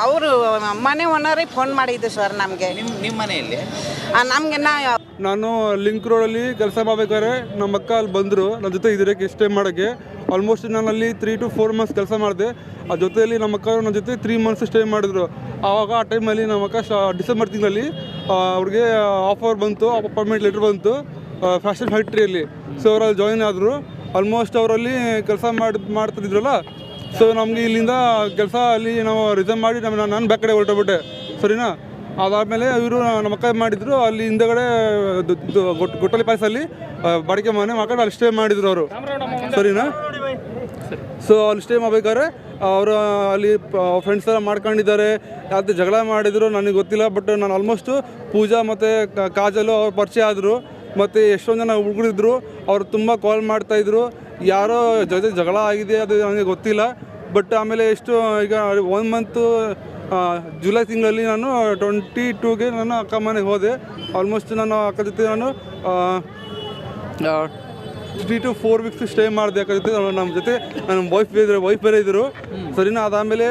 ಅವರು ಮನೆ ಓನರಿಗೆ ಫೋನ್ ಮಾಡಿದ್ದು ಸರ್ ನಮಗೆ. ನಿಮ್ಮ ಮನೆಯಲ್ಲಿ ನಮಗೆ ನಾನು ಲಿಂಕ್ ರೋಡಲ್ಲಿ ಕೆಲಸ ಮಾಡಬೇಕಾದ್ರೆ ನಮ್ಮ ಅಕ್ಕ ಅಲ್ಲಿ ಬಂದರು ನನ್ನ ಜೊತೆ ಇದಕ್ಕೆ ಸ್ಟೇ ಮಾಡೋಕ್ಕೆ. ಆಲ್ಮೋಸ್ಟ್ ನಾನು ಅಲ್ಲಿ 3 to 4 months ಕೆಲಸ ಮಾಡಿದೆ. ಆ ಜೊತೆಯಲ್ಲಿ ನಮ್ಮ ಅಕ್ಕ ನನ್ನ ಜೊತೆ 3 months ಸ್ಟೇ ಮಾಡಿದ್ರು. ಆವಾಗ ಆ ಟೈಮಲ್ಲಿ ನಮ್ಮ ಅಕ್ಕ ಡಿಸೆಂಬರ್ ತಿಂಗಳಲ್ಲಿ ಅವ್ರಿಗೆ ಆಫರ್ ಬಂತು, ಅಪಾಯಿಂಟ್ಮೆಂಟ್ ಲೆಟ್ರ್ ಬಂತು ಫ್ಯಾಷನ್ ಫ್ಯಾಕ್ಟ್ರಿಯಲ್ಲಿ. ಸೊ ಅವರಲ್ಲಿ ಜಾಯಿನ್ ಆದರು. ಆಲ್ಮೋಸ್ಟ್ ಅವರಲ್ಲಿ ಕೆಲಸ ಮಾಡ್ತಿದ್ರಲ್ಲ. ಸೊ ನಮಗೆ ಇಲ್ಲಿಂದ ಕೆಲಸ ಅಲ್ಲಿ ನಾವು ರಿಸೈನ್ ಮಾಡಿ ನಾನು ಬ್ಯಾಕ್ ಕಡೆ ಹೊರಟೋಗ್ಬಿಟ್ಟೆ, ಸರಿನಾ. ಅದಾದಮೇಲೆ ಇವರು ನಮ್ಮ ಅಕ್ಕ ಮಾಡಿದ್ರು, ಅಲ್ಲಿ ಹಿಂದಗಡೆ ಗೊಟ್ಟಲಿ ಪಾಯಸಲ್ಲಿ ಬಾಡಿಗೆ ಮನೆ ಮಾಡ್ಕೊಂಡು ಅಲ್ಲಿ ಸ್ಟೇ ಮಾಡಿದ್ರು ಅವರು, ಸರಿನಾ. ಸೊ ಅಲ್ಲಿ ಸ್ಟೇ ಮಾಡ್ಬೇಕಾದ್ರೆ ಅವರು ಅಲ್ಲಿ ಫ್ರೆಂಡ್ಸ್ ಎಲ್ಲ ಮಾಡ್ಕೊಂಡಿದ್ದಾರೆ. ಯಾವ್ದು ಜಗಳ ಮಾಡಿದ್ರು ನನಗೆ ಗೊತ್ತಿಲ್ಲ. ಬಟ್ ನಾನು ಆಲ್ಮೋಸ್ಟು ಪೂಜಾ ಮತ್ತು ಕಾಜಲು ಅವ್ರು ಪರಿಚಯ ಆದರು. ಮತ್ತು ಎಷ್ಟೊಂದು ಜನ ಹುಡುಗರಿದ್ರು, ಅವರು ತುಂಬ ಕಾಲ್ ಮಾಡ್ತಾಯಿದ್ರು. ಯಾರೋ ಜೊತೆ ಜಗಳ ಆಗಿದೆ ಅದು ನನಗೆ ಗೊತ್ತಿಲ್ಲ. ಬಟ್ ಆಮೇಲೆ ಎಷ್ಟು ಈಗ 1 month ಜುಲೈ ತಿಂಗಳಲ್ಲಿ ನಾನು 22ಗೆ ನಾನು ಅಕ್ಕ ಮನೆಗೆ ಹೋದೆ. ಆಲ್ಮೋಸ್ಟ್ ನಾನು ಅಕ್ಕ ಜೊತೆ ನಾನು 3 to 4 weeks ಸ್ಟೇ ಮಾಡಿದೆ ಅಕ್ಕ ಜೊತೆ. ನಮ್ಮ ಜೊತೆ ನನ್ನ ವೈಫ್ ಬೇರೆ ಇದ್ದರು, ಸರಿನಾ. ಅದಾದಮೇಲೆ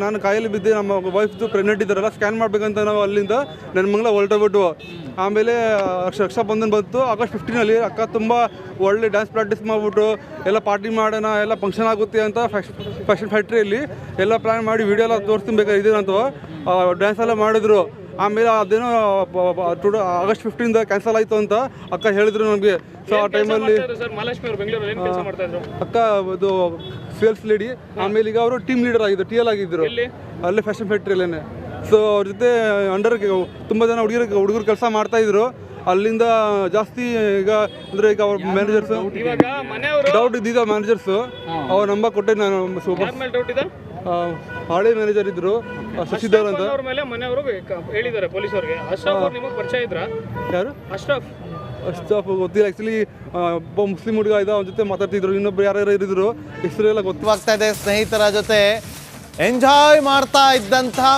ನಾನು ಕಾಯಲ್ಲಿ ಬಿದ್ದೆ. ನಮ್ಮ ವೈಫ್ದು ಪ್ರೆಗ್ನೆಂಟ್ ಇದ್ದಾರಲ್ಲ, ಸ್ಕ್ಯಾನ್ ಮಾಡಬೇಕಂತ ನಾವು ಅಲ್ಲಿಂದ ನನ್ನ ಮಂಗಳ ಹೊರಟೋಗ್ಬಿಟ್ಟು. ಆಮೇಲೆ ರಕ್ಷಾಬಂಧನ ಬಂತು August 15 ಅಕ್ಕ ತುಂಬ ಒಳ್ಳೆ ಡ್ಯಾನ್ಸ್ ಪ್ರಾಕ್ಟೀಸ್ ಮಾಡಿಬಿಟ್ಟು ಎಲ್ಲ ಪಾರ್ಟಿ ಮಾಡೋಣ, ಎಲ್ಲ ಫಂಕ್ಷನ್ ಆಗುತ್ತೆ ಅಂತ ಫ್ಯಾಷನ್ ಫ್ಯಾಕ್ಟ್ರಿಯಲ್ಲಿ ಎಲ್ಲ ಪ್ಲ್ಯಾನ್ ಮಾಡಿ ವಿಡಿಯೋ ಎಲ್ಲ ತೋರಿಸ್ಬೇಕಾದ್ರೆ ಇದೇನಂತ ಡ್ಯಾನ್ಸ್ ಎಲ್ಲ ಮಾಡಿದ್ರು. ಆಮೇಲೆ ಅದೇನೋ August 15 ಕ್ಯಾನ್ಸಲ್ ಆಯಿತು ಅಂತ ಅಕ್ಕ ಹೇಳಿದ್ರು ನಮಗೆ. ಸೊ ಆ ಟೈಮಲ್ಲಿ ಅಕ್ಕ ಇದು ಸೇಲ್ಸ್ ಲೇಡಿ. ಆಮೇಲೆ ಈಗ ಅವರು ಟೀಮ್ ಲೀಡರ್ ಆಗಿದ್ರು, TL ಆಗಿದ್ದರು ಅಲ್ಲೇ ಫ್ಯಾಷನ್ ಫ್ಯಾಕ್ಟ್ರಿಯಲ್ಲೇ. ಸೊ ಅವ್ರ ಜೊತೆ ಅಂಡರ್ ತುಂಬ ಜನ ಹುಡುಗರು ಕೆಲಸ ಮಾಡ್ತಾಯಿದ್ರು. ಅಲ್ಲಿಂದ ಜಾಸ್ತಿ ಈಗ ಅಂದರೆ ಈಗ ಅವ್ರ ಮ್ಯಾನೇಜರ್ಸು ಡೌಟ್ ಇದ್ದಿದ್ದ ಮ್ಯಾನೇಜರ್ಸು ಅವ್ರ ನಂಬರ್ ಕೊಟ್ಟೆ. ನಾನು ಹಳೆ ಮ್ಯಾನೇಜರ್ ಇದ್ರು ಶಶಿಧರ್ ಅಂತ. ಯಾರು ಅಷ್ಟಾಫ್ ಗೊತ್ತಿಲ್ಲ. ಆ್ಯಕ್ಚುಲಿ ಒಬ್ಬ ಮುಸ್ಲಿಂ ಹುಡುಗ ಇದ್ದ, ಅವನ ಜೊತೆ ಮಾತಾಡ್ತಿದ್ರು. ಇನ್ನೊಬ್ರು ಯಾರ್ಯಾರು ಇರಿದ್ರು ಹೆಸರು ಎಲ್ಲ ಗೊತ್ತಾಗ್ತಾ ಇದೆ. ಸ್ನೇಹಿತರ ಜೊತೆ ಎಂಜಾಯ್ ಮಾಡ್ತಾ ಇದ್ದಂತಹ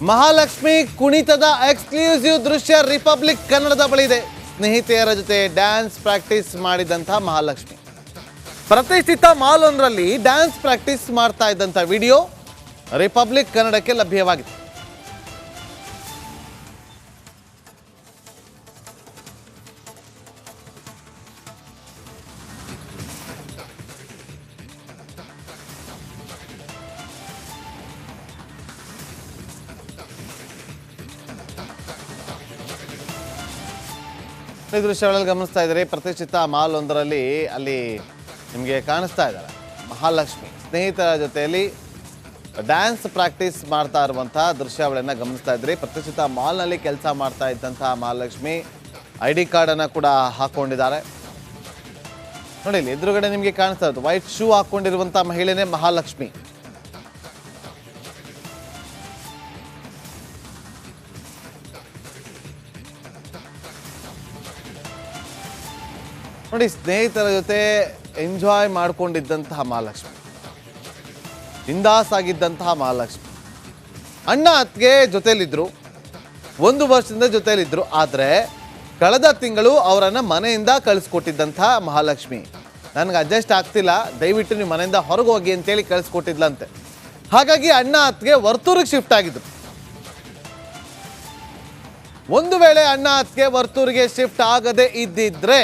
ಮಹಾಲಕ್ಷ್ಮಿ ಕುಣಿತದ ಎಕ್ಸ್ಕ್ಲೂಸಿವ್ ದೃಶ್ಯ ರಿಪಬ್ಲಿಕ್ ಕನ್ನಡದ ಬಳಿ ಇದೆ. ಸ್ನೇಹಿತೆಯರ ಜೊತೆ ಡ್ಯಾನ್ಸ್ ಪ್ರಾಕ್ಟೀಸ್ ಮಾಡಿದಂತಹ ಮಹಾಲಕ್ಷ್ಮಿ ಪ್ರತಿಷ್ಠಿತ ಮಾಲ್ ಒಂದರಲ್ಲಿ ಡ್ಯಾನ್ಸ್ ಪ್ರಾಕ್ಟೀಸ್ ಮಾಡ್ತಾ ಇದ್ದಂಥ ವಿಡಿಯೋ ರಿಪಬ್ಲಿಕ್ ಕನ್ನಡಕ್ಕೆ ಲಭ್ಯವಾಗಿದೆ. ಈ ದೃಶ್ಯಗಳಲ್ಲಿ ಗಮನಿಸ್ತಾ ಇದ್ದಾರೆ. ಪ್ರತಿಷ್ಠಿತ ಮಾಲ್ ಒಂದರಲ್ಲಿ ಅಲ್ಲಿ ನಿಮಗೆ ಕಾಣಿಸ್ತಾ ಇದ್ದಾರೆ ಮಹಾಲಕ್ಷ್ಮಿ ಸ್ನೇಹಿತರ ಜೊತೆಯಲ್ಲಿ ಡ್ಯಾನ್ಸ್ ಪ್ರಾಕ್ಟೀಸ್ ಮಾಡ್ತಾ ಇರುವಂತಹ ದೃಶ್ಯಾವಳಿಯನ್ನು ಗಮನಿಸ್ತಾ ಇದ್ರಿ. ಪ್ರತಿಷ್ಠಿತ ಮಾಲ್ನಲ್ಲಿ ಕೆಲಸ ಮಾಡ್ತಾ ಇದ್ದಂತಹ ಮಹಾಲಕ್ಷ್ಮಿ ID ಕಾರ್ಡನ್ನು ಕೂಡ ಹಾಕ್ಕೊಂಡಿದ್ದಾರೆ. ನೋಡಿ ಇಲ್ಲಿ ಎದುರುಗಡೆ ನಿಮಗೆ ಕಾಣಿಸ್ತಾ ಇರೋದು ವೈಟ್ ಶೂ ಹಾಕ್ಕೊಂಡಿರುವಂಥ ಮಹಿಳೆನೇ ಮಹಾಲಕ್ಷ್ಮಿ. ನೋಡಿ ಸ್ನೇಹಿತರ ಜೊತೆ ಎಂಜಾಯ್ ಮಾಡಿಕೊಂಡಿದ್ದಂತಹ ಮಹಾಲಕ್ಷ್ಮಿ, ಬಿಂದಾಸ್ ಆಗಿದ್ದಂತಹ ಮಹಾಲಕ್ಷ್ಮಿ. ಅಣ್ಣ ಅತ್ತಿಗೆ ಜೊತೆಲಿದ್ರು, 1 ವರ್ಷದಿಂದ ಜೊತೆಲಿದ್ರು. ಆದರೆ ಕಳೆದ ತಿಂಗಳು ಅವರನ್ನು ಮನೆಯಿಂದ ಕಳಿಸ್ಕೊಟ್ಟಿದ್ದಂತಹ ಮಹಾಲಕ್ಷ್ಮಿ ನನಗೆ ಅಡ್ಜಸ್ಟ್ ಆಗ್ತಿಲ್ಲ, ದಯವಿಟ್ಟು ನೀವು ಮನೆಯಿಂದ ಹೊರಗೆ ಹೋಗಿ ಅಂತೇಳಿ ಕಳಿಸ್ಕೊಟ್ಟಿದ್ಲಂತೆ. ಹಾಗಾಗಿ ಅಣ್ಣ ಅತ್ತಿಗೆ ವರ್ತೂರಿಗೆ ಶಿಫ್ಟ್ ಆಗಿದ್ರು. ಒಂದು ವೇಳೆ ಅಣ್ಣ ಅತ್ತಿಗೆ ವರ್ತೂರಿಗೆ ಶಿಫ್ಟ್ ಆಗದೆ ಇದ್ದಿದ್ರೆ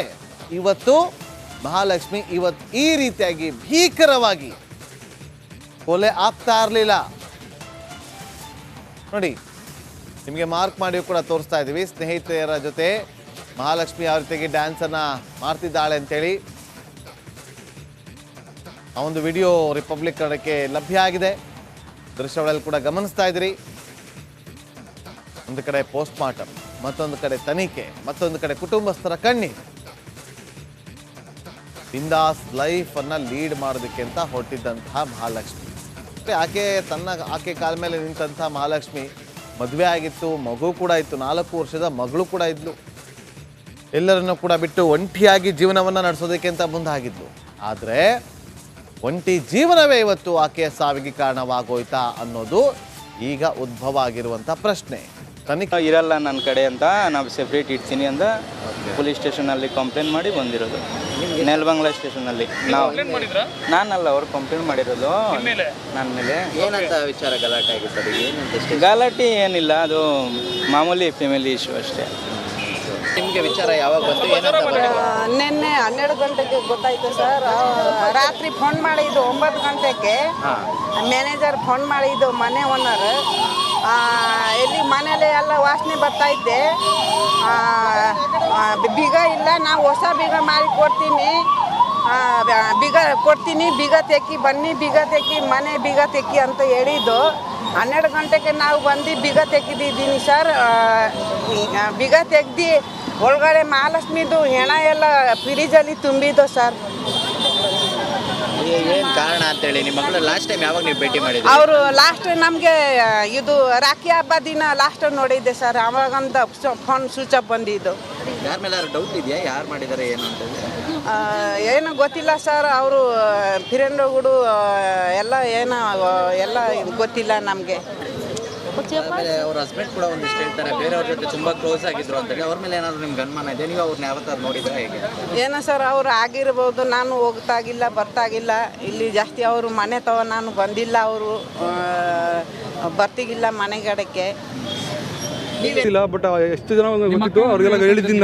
ಇವತ್ತು ಮಹಾಲಕ್ಷ್ಮಿ ಈ ರೀತಿಯಾಗಿ ಭೀಕರವಾಗಿ ಕೊಲೆ ಆಗ್ತಾ ಇರಲಿಲ್ಲ. ನೋಡಿ ನಿಮಗೆ ಮಾರ್ಕ್ ಮಾಡಿ ಕೂಡ ತೋರಿಸ್ತಾ ಇದ್ದೀವಿ. ಸ್ನೇಹಿತೆಯರ ಜೊತೆ ಮಹಾಲಕ್ಷ್ಮಿ ಯಾವ ರೀತಿಯಾಗಿ ಡ್ಯಾನ್ಸನ್ನು ಮಾಡ್ತಿದ್ದಾಳೆ ಅಂತೇಳಿ ಆ ಒಂದು ವಿಡಿಯೋ ರಿಪಬ್ಲಿಕ್ ಕನ್ನಡಕ್ಕೆ ಲಭ್ಯ ಆಗಿದೆ. ದೃಶ್ಯಗಳಲ್ಲಿ ಕೂಡ ಗಮನಿಸ್ತಾ ಇದ್ದೀರಿ. ಒಂದು ಕಡೆ ಪೋಸ್ಟ್ ಮಾರ್ಟಮ್, ಮತ್ತೊಂದು ಕಡೆ ತನಿಖೆ, ಮತ್ತೊಂದು ಕಡೆ ಕುಟುಂಬಸ್ಥರ ಕಣ್ಣೀರು. ಬಿಂದಾಸ್ ಲೈಫನ್ನು ಲೀಡ್ ಮಾಡೋದಕ್ಕೆ ಅಂತ ಹೊರಟಿದ್ದಂತಹ ಮಹಾಲಕ್ಷ್ಮಿ. ಆಕೆ ಕಾಲ ಮೇಲೆ ನಿಂತಹ ಮಹಾಲಕ್ಷ್ಮಿ ಮದುವೆ ಆಗಿತ್ತು, ಮಗು ಕೂಡ ಇತ್ತು, 4 ವರ್ಷದ ಮಗಳು ಕೂಡ ಇದ್ಲು. ಎಲ್ಲರನ್ನೂ ಕೂಡ ಬಿಟ್ಟು ಒಂಟಿಯಾಗಿ ಜೀವನವನ್ನು ನಡೆಸೋದಕ್ಕೆ ಅಂತ ಮುಂದಾಗಿದ್ಲು. ಆದರೆ ಒಂಟಿ ಜೀವನವೇ ಇವತ್ತು ಆಕೆಯ ಸಾವಿಗೆ ಕಾರಣವಾಗೋಯ್ತಾ ಅನ್ನೋದು ಈಗ ಉದ್ಭವ ಆಗಿರುವಂಥ ಪ್ರಶ್ನೆ. ತನಿಖೆ ಇರಲ್ಲ ನನ್ನ ಕಡೆ ಅಂತ ನಾವು ಸೆಪ್ರೇಟ್ ಇಡ್ತೀನಿ ಅಂತ ಪೊಲೀಸ್ ಸ್ಟೇಷನಲ್ಲಿ ಕಂಪ್ಲೇಂಟ್ ಮಾಡಿ ಬಂದಿರೋದು. ನೆಲಮಂಗಲ ಸ್ಟೇಷನಲ್ಲಿ ನಾನಲ್ಲ, ಅವ್ರು ಕಂಪ್ಲೇಂಟ್ ಮಾಡಿರೋದು ನನ್ನ ಮೇಲೆ. ಏನಂತ ವಿಚಾರ ಗಲಾಟೆ ಆಗಿತ್ತು? ಗಲಾಟೆ ಏನಿಲ್ಲ, ಅದು ಮಾಮೂಲಿ ಫ್ಯಾಮಿಲಿ ಇಶ್ಯೂ ಅಷ್ಟೇ. ನಿಮಗೆ ವಿಚಾರ ಯಾವಾಗ ಬಂತು? ಏನಂತ ಬಂತು? ನಿನ್ನೆ 12 ಗಂಟೆಗೆ ಗೊತ್ತಾಯ್ತು ಸರ್. ರಾತ್ರಿ ಫೋನ್ ಮಾಡಿದ್ದು 9 ಗಂಟೆಗೆ. ಮ್ಯಾನೇಜರ್ ಫೋನ್ ಮಾಡಿದ್ದು ಮನೆ ಓನರ್. ಇಲ್ಲಿ ಮನೇಲಿ ಎಲ್ಲ ವಾಸನೆ ಬರ್ತಾ ಇದ್ದೆ. ಬೀಗ ಇಲ್ಲ, ನಾವು ಹೊಸ ಬೀಗ ಮಾಡಿ ಕೊಡ್ತೀನಿ, ಬೀಗ ಕೊಡ್ತೀನಿ, ಬೀಗ ತೆಕ್ಕಿ ಬನ್ನಿ, ಬೀಗ ತೆಕ್ಕಿ ಮನೆ ಬೀಗ ತೆಕ್ಕಿ ಅಂತ ಹೇಳಿದ್ದು. 12 ಗಂಟೆಗೆ ನಾವು ಬಂದು ಬೀಗ ತೆಗೆದಿದ್ದೀನಿ ಸರ್. ಬೀಗ ತೆಗ್ದು ಒಳಗಡೆ ಮಹಾಲಕ್ಷ್ಮಿದು ಹೆಣ ಎಲ್ಲ ಫ್ರಿಜಲ್ಲಿ ತುಂಬಿದ್ದು ಸರ್. ಏನು ಕಾರಣ ಅಂತೇಳಿ ನಿಮ್ಮ ಮಗಳು ಲಾಸ್ಟ್ ಟೈಮ್ ಯಾವಾಗ ನೀವು ಭೇಟಿ ಮಾಡಿದ್ರಿ? ಅವರು ಲಾಸ್ಟ್ ನಮಗೆ ಇದು ರಾಖಿ ಹಬ್ಬ ದಿನ ಲಾಸ್ಟ್ ನೋಡಿದ್ದೆ ಸರ್. ಅವಾಗಂತ ಫೋನ್ ಸ್ವಿಚ್ ಆಫ್ ಬಂದಿದ್ದು. ಯಾರ ಮೇಲೆ ಡೌಟ್ ಇದೆಯಾ? ಯಾರು ಮಾಡಿದ್ದಾರೆ ಏನು ಅಂತೇಳಿ? ಏನು ಗೊತ್ತಿಲ್ಲ ಸರ್. ಅವರು ಫ್ರೆಂಡ್ಗಳು ಎಲ್ಲ ಏನೋ ಎಲ್ಲ ಗೊತ್ತಿಲ್ಲ ನಮಗೆ. ಆಮೇಲೆ ಅವ್ರ ಹಸ್ಬೆಂಡ್ ಕೂಡ ಒಂದಿಷ್ಟು ಹೇಳ್ತಾರೆ ಬೇರೆಯವ್ರ ಜೊತೆ ತುಂಬ ಕ್ಲೋಸ್ ಆಗಿದ್ರು ಅಂತೇಳಿ. ಅವ್ರ ಮೇಲೆ ಏನಾದರೂ ನಿಮ್ಗೆ ಅನುಮಾನ ಇದೆ? ನೀವು ಅವ್ರನ್ನ ಯಾವತ್ತಾರು ನೋಡಿದ್ರೆ ಹೇಗೆ? ಏನೋ ಸರ್, ಅವ್ರು ಆಗಿರ್ಬೋದು. ನಾನು ಹೋಗ್ತಾಗಿಲ್ಲ, ಬರ್ತಾಗಿಲ್ಲ ಇಲ್ಲಿ ಜಾಸ್ತಿ. ಅವರು ಮನೆ ತವ ನಾನು ಬಂದಿಲ್ಲ, ಅವರು ಬರ್ತಿಗಿಲ್ಲ ಮನೆಗಡಕ್ಕೆ. ಇಲ್ಲ, ಬಟ್ ಎಷ್ಟು ಜನ ಗೊತ್ತಿತ್ತು ಅವ್ರಿಗೆಲ್ಲ ಹೇಳಿದ್ದೀನಿ.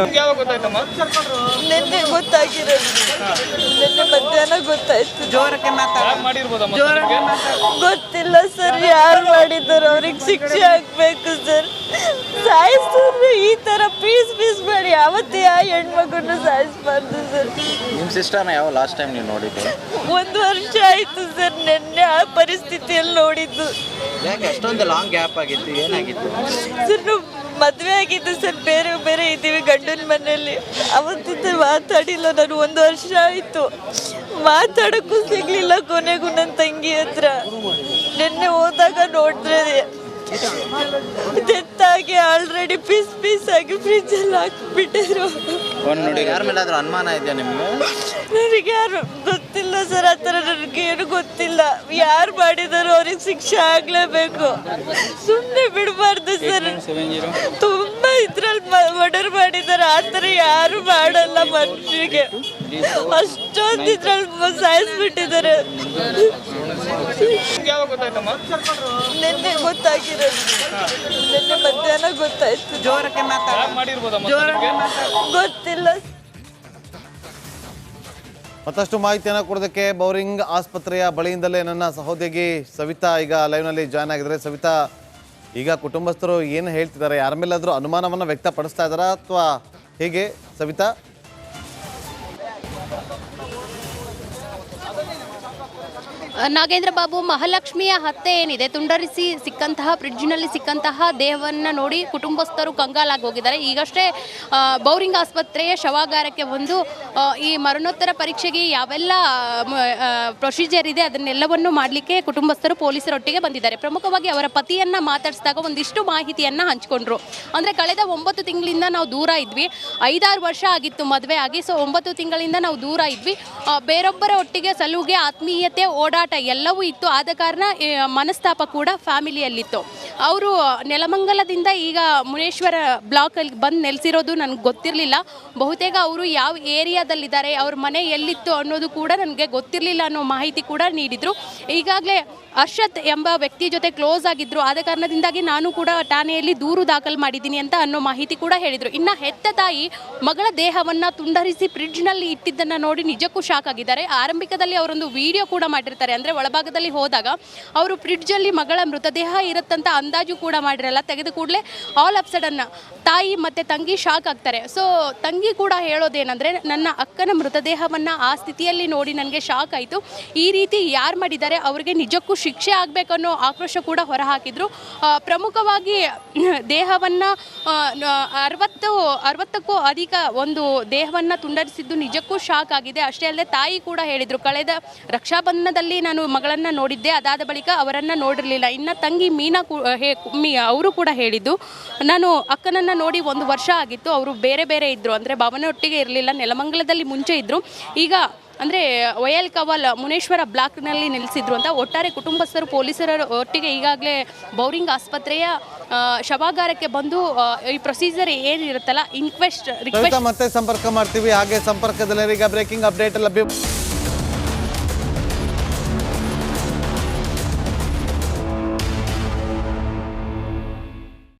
ನಿನ್ನೆ ಗೊತ್ತಾಗಿರೋದು, ನಿನ್ನೆ ಮಧ್ಯಾಹ್ನ ಗೊತ್ತಾಯ್ತು. ಜೋರಕ್ಕೆ ಗೊತ್ತಿಲ್ಲ ಸರ್ ಯಾರು ಮಾಡಿದ್ದಾರೆ, ಅವ್ರಿಗೆ ಶಿಕ್ಷೆ ಆಗ್ಬೇಕು ಸರ್. ಸಾಯಿಸಿದ್ರೆ ಈ ತರ ಪೀಸ್ ಮಾಡಿ ಯಾವತ್ತೇ ಆ ಹೆಣ್ಮಗನ್ನು ಸಾಯಿಸ್ಬಾರ್ದು ಸರ್. ನಿಮ್ಮ ಸಿಸ್ಟರ್ನ ಯಾವ ಲಾಸ್ಟ್ ಟೈಮ್ ನೀವು ನೋಡಿದ್ದು? 1 ವರ್ಷ ಆಯ್ತು ಸರ್, ನಿನ್ನೆ ಆ ಪರಿಸ್ಥಿತಿಯಲ್ಲಿ ನೋಡಿದ್ದು. ಯಾಕೆ ಅಷ್ಟೊಂದು ಲಾಂಗ್ ಗ್ಯಾಪ್ ಆಗಿತ್ತು? ಏನಾಗಿತ್ತು ಸರ್? ನಾವು ಮದುವೆ ಆಗಿದ್ದು ಸರ್, ಬೇರೆ ಇದ್ದೀವಿ ಗಂಡನ ಮನೆಯಲ್ಲಿ. ಅವತ್ತಿಂದ ಮಾತಾಡಿಲ್ಲ ನಾನು. 1 ವರ್ಷ ಆಯಿತು, ಮಾತಾಡೋಕ್ಕೂ ಸಿಗ್ಲಿಲ್ಲ. ಕೊನೆಗೂ ನನ್ನ ತಂಗಿ ಹತ್ರ ನಿನ್ನೆ ಹೋದಾಗ ನೋಡಿದ್ರೆ ಡೆತ್ ಆಗಿ ಆಲ್ರೆಡಿ ಪೀಸ್ ಆಗಿ ಫ್ರಿಜ್ಜಲ್ಲಿ ಹಾಕಿಬಿಟ್ಟಿದ್ರು. ಯಾರ ಮೇಲಾದ್ರೂ ಅನುಮಾನ ಇದೆಯಾ ನಿಮ್ಗೆ? ನನಗೆ ಯಾರು ಗೊತ್ತಿಲ್ಲ ಸರ್, ಆ ಥರ ನನಗೆ ಏನು ಗೊತ್ತಿಲ್ಲ. ಯಾರು ಮಾಡಿದಾರೋ ಅವ್ರಿಗೆ ಶಿಕ್ಷೆ ಆಗ್ಲೇಬೇಕು, ಸುಮ್ಮನೆ ಬಿಡಬಾರ್ದು ಸರ್. ತುಂಬ ಇದ್ರಲ್ಲಿ ಮರ್ಡರ್ ಮಾಡಿದ್ದಾರೆ, ಆ ಥರ ಯಾರು ಮಾಡಲ್ಲ ಮನುಷ್ಯರಿಗೆ. ಅಷ್ಟೊಂದು ಇದ್ರಲ್ಲಿ ಸಾಯಿಸ್ಬಿಟ್ಟಿದ್ದಾರೆ. ನಿನ್ನೆ ಗೊತ್ತಾಗಿರೋದು, ನಿನ್ನೆ ಮಧ್ಯಾಹ್ನ ಗೊತ್ತಾಯ್ತು. ಜೋರಕ್ಕೆ ಗೊತ್ತಿಲ್ಲ. ಮತ್ತಷ್ಟು ಮಾಹಿತಿಯನ್ನು ಕೊಡೋದಕ್ಕೆ ಬೌರಿಂಗ್ ಆಸ್ಪತ್ರೆಯ ಬಳಿಯಿಂದಲೇ ನನ್ನ ಸಹೋದ್ಯೋಗಿ ಸವಿತಾ ಈಗ ಲೈವ್ನಲ್ಲಿ ಜಾಯ್ನ್ ಆಗಿದ್ದಾರೆ. ಸವಿತಾ, ಈಗ ಕುಟುಂಬಸ್ಥರು ಏನು ಹೇಳ್ತಿದ್ದಾರೆ? ಯಾರ ಮೇಲಾದರೂ ಅನುಮಾನವನ್ನು ವ್ಯಕ್ತಪಡಿಸ್ತಾ ಇದ್ದಾರಾ ಅಥವಾ ಹೇಗೆ ಸವಿತಾ? ನಾಗೇಂದ್ರ ಬಾಬು, ಮಹಾಲಕ್ಷ್ಮಿಯ ಹತ್ಯೆ ಏನಿದೆ, ತುಂಡರಿಸಿ ಸಿಕ್ಕಂತಹ ಫ್ರಿಡ್ಜ್ನಲ್ಲಿ ಸಿಕ್ಕಂತಹ ದೇಹವನ್ನು ನೋಡಿ ಕುಟುಂಬಸ್ಥರು ಕಂಗಾಲಾಗಿ ಹೋಗಿದ್ದಾರೆ. ಈಗಷ್ಟೇ ಬೌರಿಂಗ್ ಆಸ್ಪತ್ರೆಯ ಶವಾಗಾರಕ್ಕೆ ಬಂದು ಈ ಮರಣೋತ್ತರ ಪರೀಕ್ಷೆಗೆ ಯಾವೆಲ್ಲ ಪ್ರೊಸೀಜರ್ ಇದೆ ಅದನ್ನೆಲ್ಲವನ್ನು ಮಾಡಲಿಕ್ಕೆ ಕುಟುಂಬಸ್ಥರು ಪೊಲೀಸರೊಟ್ಟಿಗೆ ಬಂದಿದ್ದಾರೆ. ಪ್ರಮುಖವಾಗಿ ಅವರ ಪತಿಯನ್ನು ಮಾತಾಡಿಸಿದಾಗ ಒಂದಿಷ್ಟು ಮಾಹಿತಿಯನ್ನು ಹಂಚಿಕೊಂಡ್ರು. ಅಂದರೆ ಕಳೆದ 9 ತಿಂಗಳಿಂದ ನಾವು ದೂರ ಇದ್ವಿ, 5-6 ವರ್ಷ ಆಗಿತ್ತು ಮದುವೆ ಆಗಿ. ಸೊ 9 ತಿಂಗಳಿಂದ ನಾವು ದೂರ ಇದ್ವಿ. ಬೇರೊಬ್ಬರ ಒಟ್ಟಿಗೆ ಸಲುಗೆ, ಆತ್ಮೀಯತೆ, ಓಡಾಟ ಎಲ್ಲವೂ ಇತ್ತು. ಆದ ಕಾರಣ ಮನಸ್ತಾಪ ಕೂಡ ಫ್ಯಾಮಿಲಿಯಲ್ಲಿತ್ತು. ಅವರು ನೆಲಮಂಗಲದಿಂದ ಈಗ ಮುನೇಶ್ವರ ಬ್ಲಾಕಲ್ಲಿ ಬಂದು ನೆಲೆಸಿರೋದು ನನಗೆ ಗೊತ್ತಿರಲಿಲ್ಲ. ಬಹುತೇಕ ಅವರು ಯಾವ ಏರಿಯಾದಲ್ಲಿದ್ದಾರೆ, ಅವ್ರ ಮನೆ ಎಲ್ಲಿತ್ತು ಅನ್ನೋದು ಕೂಡ ನನಗೆ ಗೊತ್ತಿರಲಿಲ್ಲ ಅನ್ನೋ ಮಾಹಿತಿ ಕೂಡ ನೀಡಿದರು. ಈಗಾಗಲೇ ಅರ್ಷದ್ ಎಂಬ ವ್ಯಕ್ತಿ ಜೊತೆ ಕ್ಲೋಸ್ ಆಗಿದ್ದರು. ಆದ ಕಾರಣದಿಂದಾಗಿ ನಾನು ಕೂಡ ಠಾಣೆಯಲ್ಲಿ ದೂರು ದಾಖಲು ಮಾಡಿದ್ದೀನಿ ಅಂತ ಅನ್ನೋ ಮಾಹಿತಿ ಕೂಡ ಹೇಳಿದರು. ಇನ್ನು ಹೆತ್ತ ತಾಯಿ ಮಗಳ ದೇಹವನ್ನು ತುಂಡರಿಸಿ ಫ್ರಿಡ್ಜ್ನಲ್ಲಿ ಇಟ್ಟಿದ್ದನ್ನು ನೋಡಿ ನಿಜಕ್ಕೂ ಶಾಕ್ ಆಗಿದ್ದಾರೆ. ಆರಂಭಿಕದಲ್ಲಿ ಅವರೊಂದು ವಿಡಿಯೋ ಕೂಡ ಮಾಡಿರ್ತಾರೆ. ಅಂದರೆ ಒಳಭಾಗದಲ್ಲಿ ಹೋದಾಗ ಅವರು ಫ್ರಿಡ್ಜಲ್ಲಿ ಮಗಳ ಮೃತದೇಹ ಇರುತ್ತಂತ ಅಂದಾಜು ಕೂಡ ಮಾಡಿರಲ್ಲ. ತೆಗೆದು ಕೂಡಲೇ ಆಲ್ ಆಫ್ ಸಡನ್ ತಾಯಿ ಮತ್ತು ತಂಗಿ ಶಾಕ್ ಆಗ್ತಾರೆ. ಸೊ ತಂಗಿ ಕೂಡ ಹೇಳೋದೇನೆಂದರೆ, ನನ್ನ ಅಕ್ಕನ ಮೃತದೇಹವನ್ನು ಆ ಸ್ಥಿತಿಯಲ್ಲಿ ನೋಡಿ ನನಗೆ ಶಾಕ್ ಆಯಿತು. ಈ ರೀತಿ ಯಾರು ಮಾಡಿದ್ದಾರೆ ಅವರಿಗೆ ನಿಜಕ್ಕೂ ಶಿಕ್ಷೆ ಆಗಬೇಕನ್ನೋ ಆಕ್ರೋಶ ಕೂಡ ಹೊರಹಾಕಿದ್ರು. ಪ್ರಮುಖವಾಗಿ ದೇಹವನ್ನು 60ಕ್ಕೂ ಅಧಿಕ ಒಂದು ದೇಹವನ್ನು ತುಂಡರಿಸಿದ್ದು ನಿಜಕ್ಕೂ ಶಾಕ್ ಆಗಿದೆ. ಅಷ್ಟೇ ಅಲ್ಲದೆ ತಾಯಿ ಕೂಡ ಹೇಳಿದರು, ಕಳೆದ ರಕ್ಷಾಬಂಧನದಲ್ಲಿ ನಾನು ಮಗಳನ್ನು ನೋಡಿದ್ದೆ, ಅದಾದ ಬಳಿಕ ಅವರನ್ನು ನೋಡಿರಲಿಲ್ಲ. ಇನ್ನು ತಂಗಿ ಮೀನಾ ಅವರು ಕೂಡ ಹೇಳಿದ್ದು, ನಾನು ಅಕ್ಕನನ್ನು ನೋಡಿ 1 ವರ್ಷ ಆಗಿತ್ತು, ಅವರು ಬೇರೆ ಇದ್ದರು. ಅಂದರೆ ಭಾವನೊಟ್ಟಿಗೆ ಇರಲಿಲ್ಲ, ನೆಲಮಂಗಲದಲ್ಲಿ ಮುಂಚೆ ಇದ್ದರು. ಈಗ ಅಂದರೆ ವಯಲ್ ಕವಲ್ ಮುನೇಶ್ವರ ಬ್ಲಾಕ್ನಲ್ಲಿ ನಿಲ್ಲಿಸಿದ್ರು ಅಂತ. ಒಟ್ಟಾರೆ ಕುಟುಂಬಸ್ಥರು ಪೊಲೀಸರ ಒಟ್ಟಿಗೆ ಈಗಾಗಲೇ ಬೌರಿಂಗ್ ಆಸ್ಪತ್ರೆಯ ಶವಾಗಾರಕ್ಕೆ ಬಂದು ಈ ಪ್ರೊಸೀಜರ್ ಏನಿರುತ್ತಲ್ಲ ಇನ್ಕ್ವೆಸ್ಟ್ ರಿಕ್ವೆಸ್ಟ್ ಮತ್ತೆ ಸಂಪರ್ಕ ಮಾಡ್ತೀವಿ. ಹಾಗೆ ಸಂಪರ್ಕದಲ್ಲಿ ಈಗ ಬ್ರೇಕಿಂಗ್ ಅಪ್ಡೇಟ್ ಲಭ್ಯ